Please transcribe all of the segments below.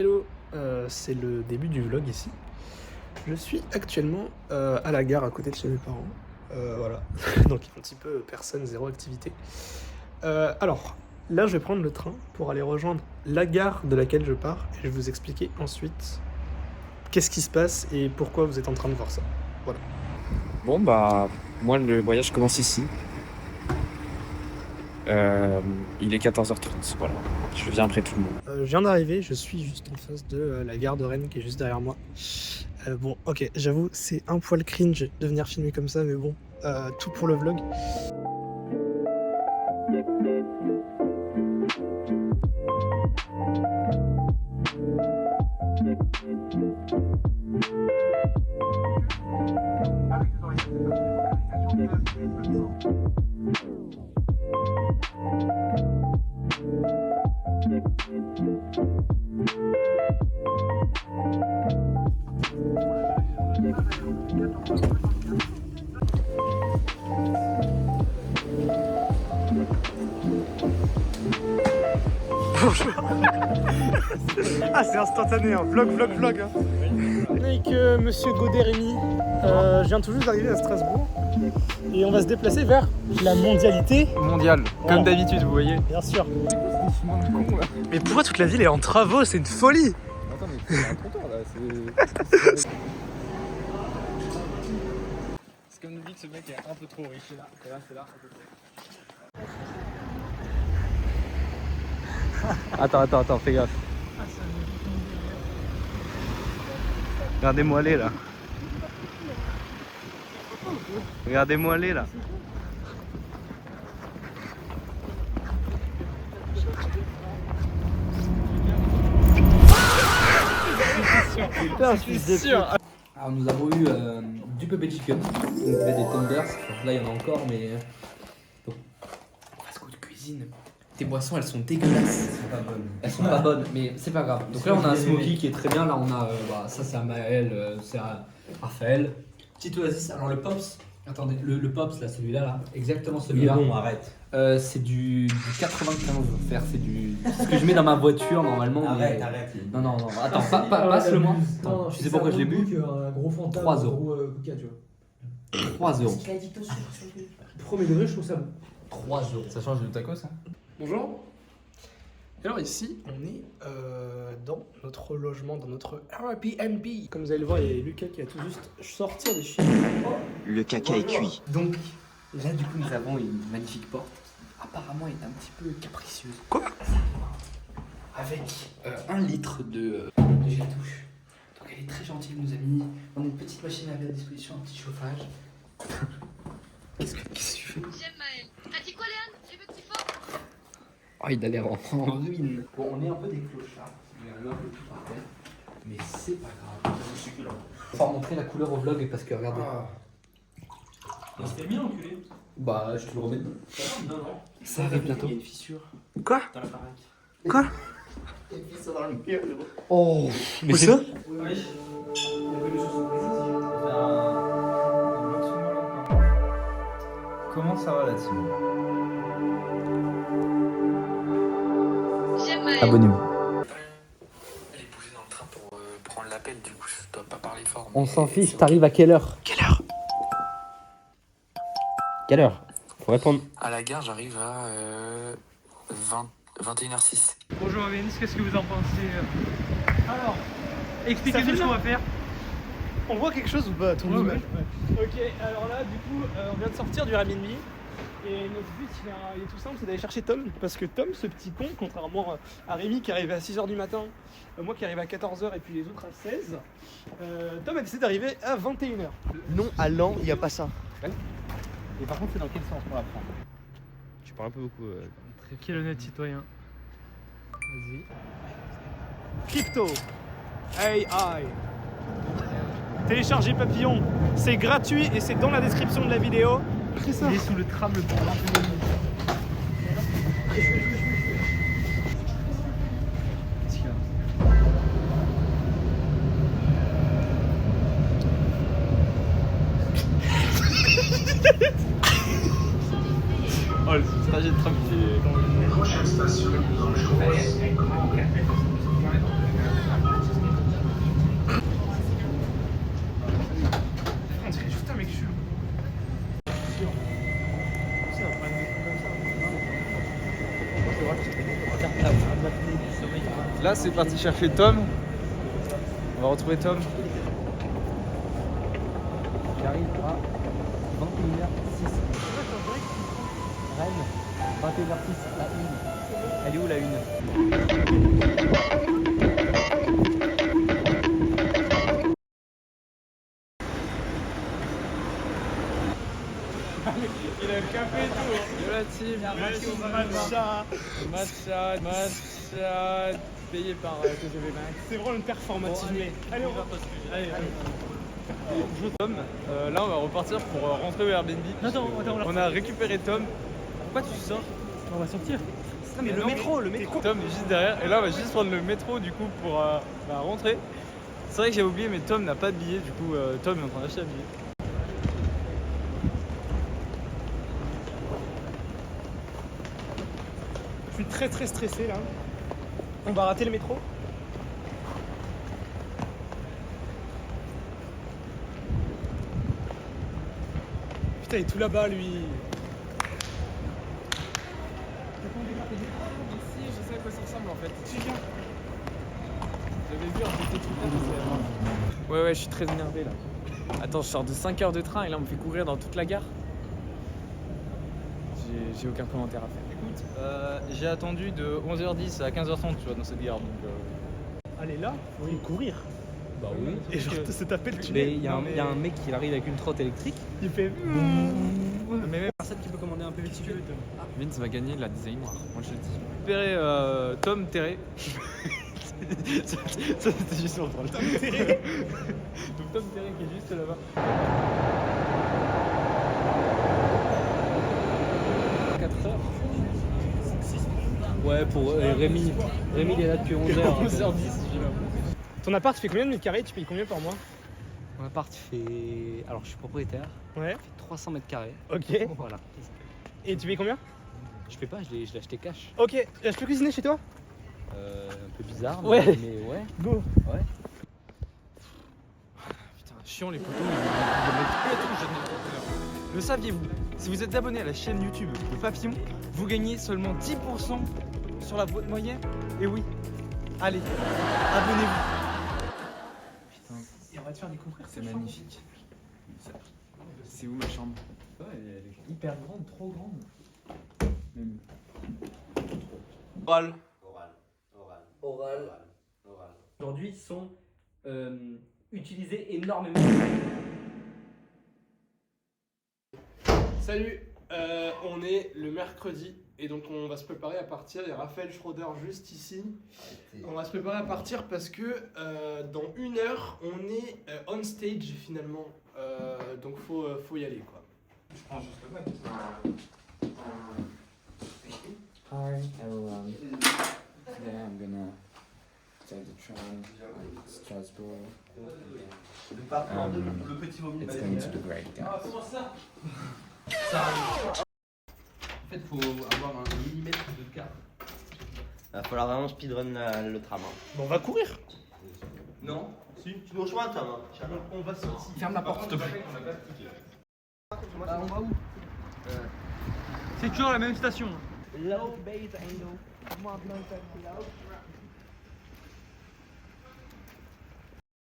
Hello, c'est le début du vlog ici. Je suis actuellement à la gare à côté de chez mes parents. Voilà, donc un petit peu personne, zéro activité. Alors, là je vais prendre le train pour aller rejoindre la gare de laquelle je pars et je vais vous expliquer ensuite qu'est-ce qui se passe et pourquoi vous êtes en train de voir ça. Voilà. Bon bah moi le voyage commence ici. Il est 14h30, voilà. Je viens après tout le monde. Je viens d'arriver, je suis juste en face de la gare de Rennes qui est juste derrière moi. Bon, ok, j'avoue, c'est un poil cringe de venir filmer comme ça, mais bon, tout pour le vlog. Bonjour. Ah, c'est instantané, hein. Vlog hein. Avec monsieur Godet Rémy, je viens tout juste d'arriver à Strasbourg et on va se déplacer vers la mondialité mondiale, comme d'habitude, vous voyez. Bien sûr. Mais pourquoi toute la ville est en travaux? C'est une folie. Attends, mais c'est un trottoir là, c'est comme nous dit que ce mec est un peu trop riche. C'est là, un peu trop. Attends, fais gaffe. Regardez-moi aller là. Regardez-moi aller là. Putain, je suis sûr. Alors nous avons eu du Pepe Chicken, donc il y avait des tenders, là il y en a encore mais... Donc, fast de cuisine. Tes boissons elles sont dégueulasses. Elles sont pas bonnes, mais c'est pas grave. Donc là on a un smoky qui est très bien, là on a, ça c'est à Maël, c'est à Raphaël. Petit oasis, alors le Pops, attendez, le Pops là, celui-là là, exactement celui-là. Bon, arrête. C'est du 95 frère, c'est ce que je mets dans ma voiture normalement. Arrête, mais... arrête. Non, attends, passe-le-moi. Tu sais pourquoi je l'ai bu? Un gros fantôme. 3 €. Gros coca, tu vois. 3 €. Premier degré, je trouve ça bon. 3 €. Ça change de tacos ça? Bonjour. Alors ici, on est dans notre logement, dans notre Airbnb. Comme vous allez le voir, il y a Lucas qui a tout juste sortir des chiens. Le caca est cuit. Donc là du coup nous avons une magnifique porte. Apparemment elle est un petit peu capricieuse. Quoi? Avec 1 litre de gel douche. Donc elle est très gentille, elle nous a mis dans une petite machine à laver à disposition, un petit chauffage. Qu'est-ce que tu fais? J'aime Maël. T'as dit quoi, Léane? J'ai vu que tu fort. Oh, il a l'air en ruine. Bon, on est un peu des clochards. Il y a un peu tout par terre. Mais c'est pas grave. On va montrer la couleur au vlog parce que regardez. C'était bien, enculé. Bah, je te le remets. Non. Ça arrive bientôt. Il y a une fissure Quoi? dans la baraque. Quoi? Il y a une fissure dans le mur, gros. Oh, mais Où c'est ça? Oui. Il y avait des choses sur le Comment ça va là-dessus? J'aime Maël. Abonnez-vous. J'ai bougé dans le train pour prendre l'appel, du coup je dois pas parler fort. on s'en fiche, t'arrives à quelle heure? Quelle heure? Faut répondre. À la gare, j'arrive à 21h06. Bonjour Vince, qu'est-ce que vous en pensez? Alors, expliquez-nous ce qu'on va faire. On voit quelque chose ou pas? Ton image. Ok, alors là, du coup, on vient de sortir du Airbnb. Et notre but, il est tout simple, c'est d'aller chercher Tom. Parce que Tom, ce petit con, contrairement à Rémi qui arrivait à 6h du matin, moi qui arrive à 14h et puis les autres à 16, Tom a décidé d'arriver à 21h. Non, à l'an, il n'y a pas ça. Et par contre, c'est dans quel sens pour la prendre? Tu parles un peu beaucoup. Quel honnête citoyen. Vas-y. Crypto AI. Téléchargez Papillon, c'est gratuit et c'est dans la description de la vidéo. Il est sous le tram le plus grand du monde. Oh, le trajet de tram qui est... là, c'est parti chercher Tom. On va retrouver Tom. J'arrive à 21h06. Rennes, 21h06, la 1. Elle est où la 1? Il a le café et tout. Yo la team, matcha, payé par TGV Max. C'est vraiment une performative. Mais allez, on va. Allez. Tom, là on va repartir pour rentrer au Airbnb. Attends. On a récupéré Tom. Pourquoi tu sors? On va sortir. Non mais le métro. Tom est juste derrière et là on va juste prendre le métro du coup pour rentrer. C'est vrai que j'ai oublié mais Tom n'a pas de billet du coup Tom est en train d'acheter un billet. Je suis très stressé là. On va rater le métro. Putain, il est tout là-bas lui. Ici, je sais à quoi ça ressemble en fait. J'avais vu un petit truc. Ouais, je suis très énervé là. Attends, je sors de 5 heures de train et là on me fait courir dans toute la gare. J'ai aucun commentaire à faire. Écoute, j'ai attendu de 11h10 à 15h30 tu vois, dans cette gare donc. Allez là, faut y courir. Bah oui. Et genre se taper le tunnel. Mais il y a un mec qui arrive avec une trotte électrique. Il fait. Mais même Personne qui peut commander un peu Si tu veux, Tom. Vince va gagner la design noire, moi je le dis. Récupérer Tom Terré. ça c'était juste pour drôle. Tom Terré. Donc Tom Terré qui est juste là-bas. 4 heures. Ouais, pour Rémi. Rémi il est là depuis 11h. 11h10 Ton appart fait combien de mètres carrés? Tu payes combien par mois? Mon appart fait. Alors je suis propriétaire. Ouais. Il fait 300 mètres carrés. Ok. Voilà. Et tu payes combien? Je fais pas, je l'ai acheté cash. Ok. Je peux cuisiner chez toi? Un peu bizarre, Ouais. mais ouais. Go. Ouais. Putain, chiant les potos. Le saviez-vous? Si vous êtes abonné à la chaîne YouTube de Papillon, vous gagnez seulement 10% sur la boîte moyenne. Et oui, allez, abonnez-vous. Putain, Et on va te faire découvrir. c'est magnifique. C'est où ma chambre? Elle est hyper grande, trop grande. Même. Oral. Aujourd'hui sont utilisés énormément. Salut, on est le mercredi et donc on va se préparer à partir. Il y a Raphaël Schroeder juste ici. On va se préparer à partir parce que dans 1 heure on est on stage finalement. Donc faut y aller quoi. Je prends juste le mic. Hi everyone. Today I'm gonna take the train to Strasbourg. Le petit vomi. It's going to be great, guys. En fait, faut avoir un millimètre de quart. Va falloir vraiment speedrun le tram. Bon, on va courir. Non. Si, tu nous rejoins, Tom. On va sortir. Ferme la porte, s'il te plaît. Bah, on va où? C'est toujours la même station. Low base angle.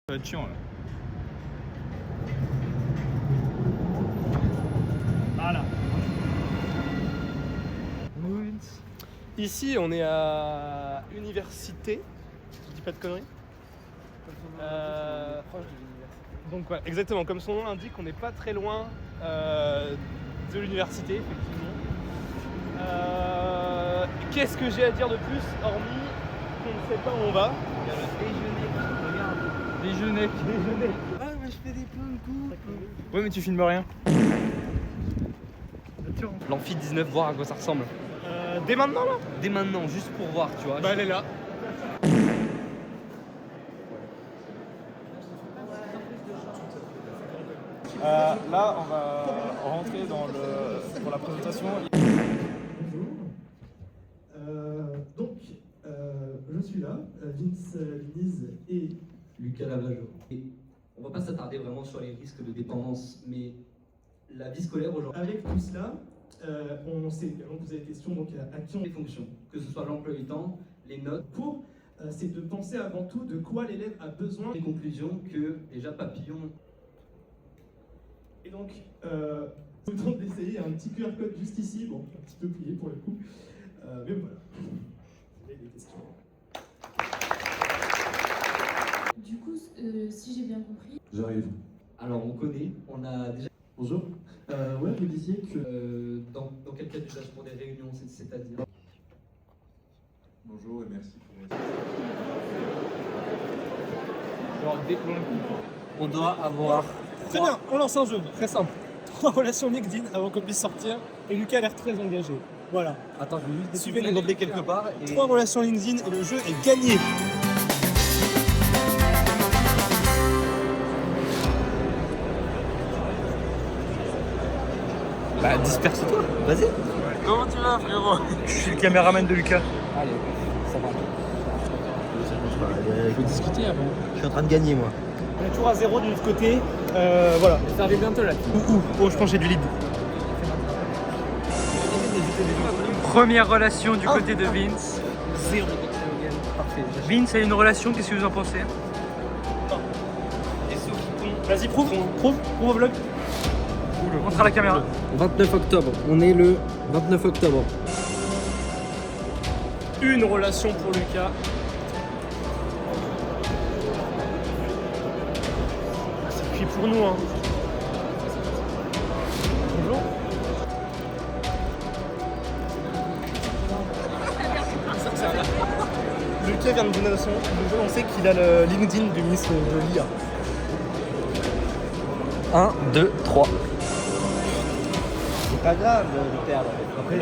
Ça va être chiant là. Voilà. Ici, on est à Université. Je dis pas de conneries. Proche de l'université. Donc ouais, exactement, comme son nom l'indique, on n'est pas très loin de l'université, effectivement. Qu'est-ce que j'ai à dire de plus, hormis qu'on ne sait pas où on va? Il y a le déjeuner. Regarde. Déjeuner. Ah, mais je fais des plans de coups. Ouais, mais tu filmes rien. L'amphi 19, voir à quoi ça ressemble. Dès maintenant là? Dès maintenant, juste pour voir, tu vois. Bah elle est là. Là, on va rentrer pour la présentation. Donc, je suis là, Vince Liniz et Lucas Lavageau. Et on va pas s'attarder vraiment sur les risques de dépendance, mais la vie scolaire aujourd'hui. avec tout cela, on s'est également posé la question donc, à qui on Les fonctions, que ce soit l'emploi du temps, les notes, pour c'est de penser avant tout de quoi l'élève a besoin. Les conclusions que déjà Papillon. Et donc, je vous demande d'essayer un petit QR code juste ici, bon, un petit peu plié pour le coup, mais voilà. Vous avez des questions? Du coup, si j'ai bien compris, J'arrive. Alors on connaît, on a déjà. Bonjour. Ouais, vous disiez que... Dans quel cas d'usage pour des réunions, c'est-à-dire. Bonjour et merci pour votre... Genre, dès qu'on On doit avoir. Très bien, on lance un jeu, très simple. 3 relations LinkedIn avant qu'on puisse sortir, et Lucas a l'air très engagé. Voilà. Attends, je vais juste Suivez les découvrir quelque part. Et... 3 relations LinkedIn et le jeu est gagné. Bah, disperse-toi, vas-y. Comment tu vas, frérot? Je suis le caméraman de Lucas. Allez, ça va. Il faut discuter avant. Je suis en train de gagner, moi. On est toujours à 0 de notre côté. Voilà. Ça arrive bientôt là. Oh, je pense que j'ai du lead. Première relation du côté de Vince. 0. Parfait. Vince a une relation, qu'est-ce que vous en pensez? Vas-y, prouve au vlog. Montre à la caméra. 29 octobre, on est le 29 octobre. Une relation pour Lucas. C'est cuit pour nous, hein. Bonjour. Lucas vient de nous annoncer qu'il a le LinkedIn du ministre de l'IA. 1, 2, 3. C'est pas grave de perdre. Après,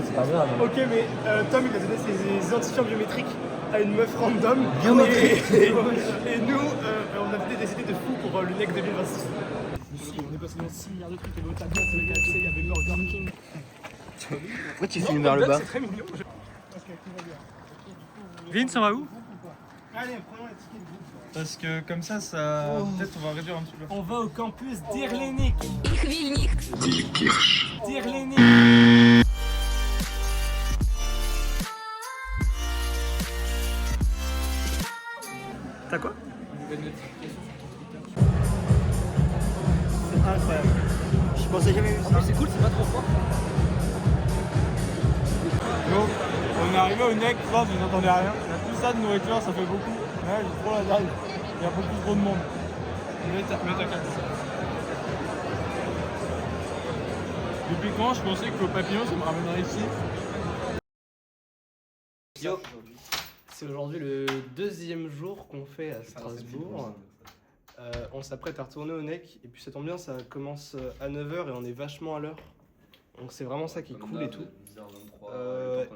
c'est pas grave. Ok, mais Tom il a donné ses identifiants biométriques à une meuf random. Biométrique. Et nous, on a décidé de fou pour le NEC 2026. On est passé dans 6 milliards de trucs et l'autre à côté, il y avait Burger King. Pourquoi tu filmes vers le bas? C'est très mignon. Vince, on va où? Allez, prenons la ticket de groupe. Parce que comme ça, peut-être on va réduire un petit peu. On va au campus d'Irlénik. ich will nicht. D'Irlénik. T'as quoi? C'est incroyable. Je pensais jamais vu ça. C'est cool, c'est pas trop fort. Donc, on est arrivé au NEC, là, vous n'entendez rien. Il y a tout ça de nourriture, ça fait beaucoup. Ouais, j'ai trop la dalle. Il y a beaucoup trop de monde. Mets ta carte. Depuis quand je pensais que le papillon, ça me ramènerait ici? Yo. C'est aujourd'hui le 2e jour qu'on fait à Strasbourg. On s'apprête à retourner au NEC et puis ça tombe bien, ça commence à 9h et on est vachement à l'heure. Donc c'est vraiment ça qui est cool et tout.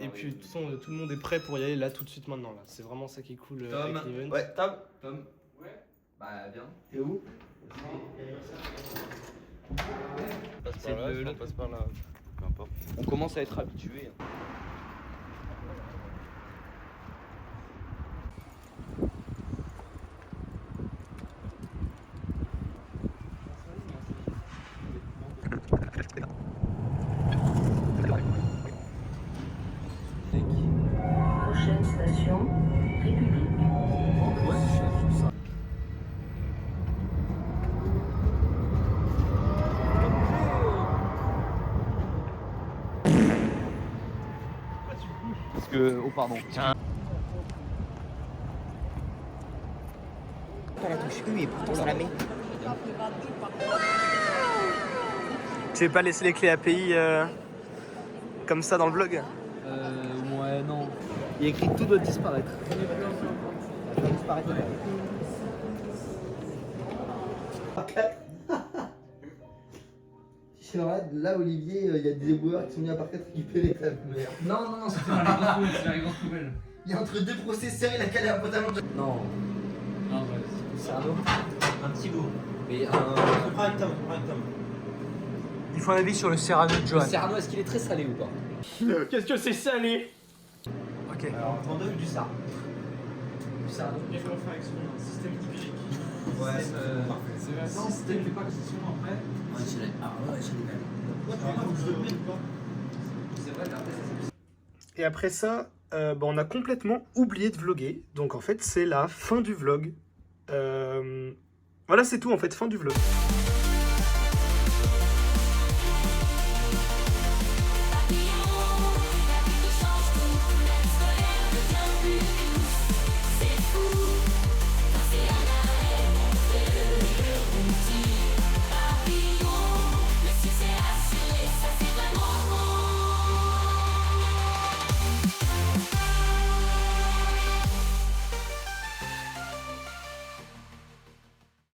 Et puis de toute façon, tout le monde est prêt pour y aller là tout de suite maintenant. Là. C'est vraiment ça qui est cool avec l'event. Ouais, Tom. Ouais. Bah viens. T'es où? On passe par là. Peu importe. On commence à être habitué. Prochaine station, République. Parce que. Oh pardon. Pas la touche U et pourtant ça la met. Tu veux pas laisser les clés API comme ça dans le vlog? Ouais, non. Il y a écrit tout doit disparaître. Ça va disparaître. Là, Olivier, il y a des éboueurs qui sont mis à part 4 récupérer ta mère. Non, c'était dans les grandes poubelles, c'est la grande poubelle. Il y a entre deux processeurs, il a calé un pantalon de... Non. Ah ouais, C'est un petit bout. Mais Prends un Tom. Il faut un avis sur le Cyrano de le Johan. Cyrano, est-ce qu'il est très salé ou pas? Qu'est-ce que c'est salé? Ok. Alors, prends deux du Sar. Du Cyrano. Et je vais faire avec son système hybridique. Ouais, c'est la système fait pas que ce soit après. c'est C'est vrai, mais après, Et après ça, on a complètement oublié de vlogger. Donc en fait, c'est la fin du vlog. Voilà, c'est tout en fait, fin du vlog.